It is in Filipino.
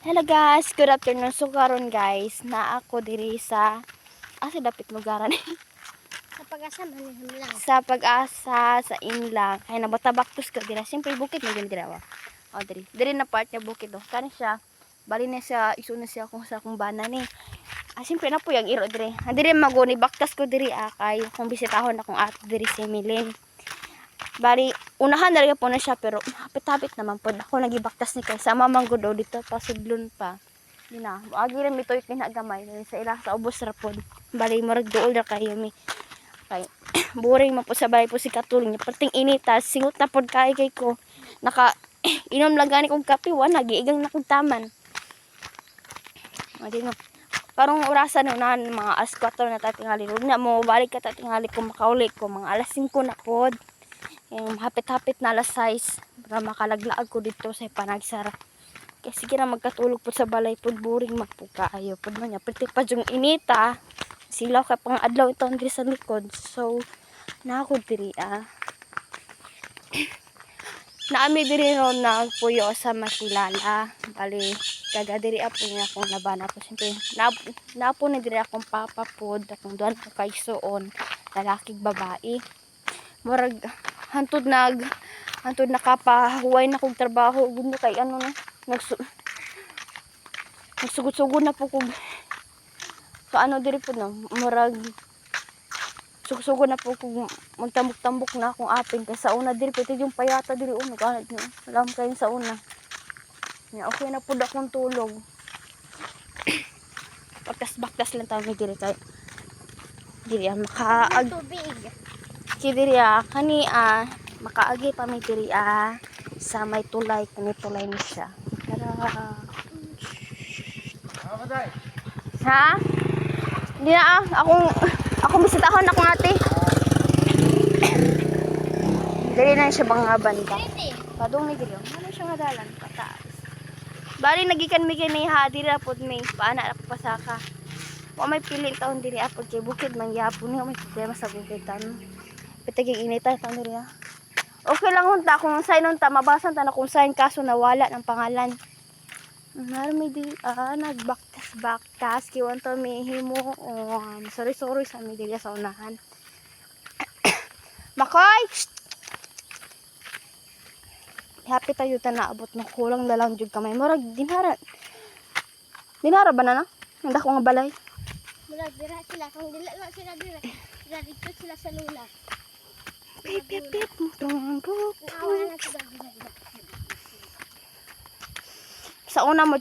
Hello guys, good afternoon. So karon guys, na ako diri sa dapit lugaran Sa pag-asa maniham lang. sa Pag-asa sa Inlang. Kay nabatabaktos ko dira. Siyempre bukid na gyud dira wa. O diri na part niya bukid do. Kani siya bali na siya isuna siya kung sa akong bana ni. Siyempre na po yung iro diri. Diri maguni baktas ko diri kay kung bisitahon akong ato diri si Milin. Bali unahan na rin po na siya pero hapit-hapit naman po ako nagibaktas ni kay sama man gud dito pa sudlon pa. Di na. Agi rin mitoy kinagamay sa ila sa ubos ra pod. Bali murag duol ra kayo mi. Kay boring man po sa balay po si Katuling. Perting inita singot na pod kay ko. Naka inom lang gani kong kape wa nagiigang na kog taman. Adi no. Parang orasan na mga alas 4 na tatingali. Huwag na mo balik ka tatingali kung makauli ko mga alas 5 na pod. Yung hapit-hapit na alas 6 para makalaglaag ko dito sa panagsara. Kaya sige na magkatulog po sa balay po, boring magpuka ayo po man niya. Pwede pa yung inita, silaw ka pang adlaw ito diri sa likod. So, naako diri naami diri ron nagpuyo sa makilala. Bali, kaga diri apo niya akong nabana po. Siyempre, napo ni diri akong papapod, akong duwan ko kay suon, lalaking babae. Murag, hantod nakapahuway na kong trabaho gundo kay ano na nagsugod-sugod na po kog kaano diri po no murag sugod na po kog magtambok-tambok na akong apin kay sa una diri pwede yung payata diri uno kanat nyo alam kayo sa una ya okay na po akong tulog baktas lang tayo diri kay diri makaag Tubig. diri kani makaagi pa may diri sa may tulay kani tulay ni siya. Tara. Ha? Hindi na akong bisitahon akong ate. Dili na siya bang banda. Padung ni diri. Ano siya nga dalan pataas. Bali nagikan mi kini ha diri pod may paana ako pasaka. Wa may pili taon diri apod kay bukid man gyapon ni may problema sa bukidan. Pitigig inita taon diri Okay lang hunta kung sign hunta mabasan ta na kung sign kaso nawala ng pangalan. May di nagbaktas kiwan to may himo sorry sa mi dili sa unahan. Makoy. Happy tayo ta naabot na kulang na lang jud kamay murag dinara ba na handa ko nga balay. Murag dira sila kung dili na sila dira. Sila dito sila sa lula. Pip Naawa na sila dira. sa una mo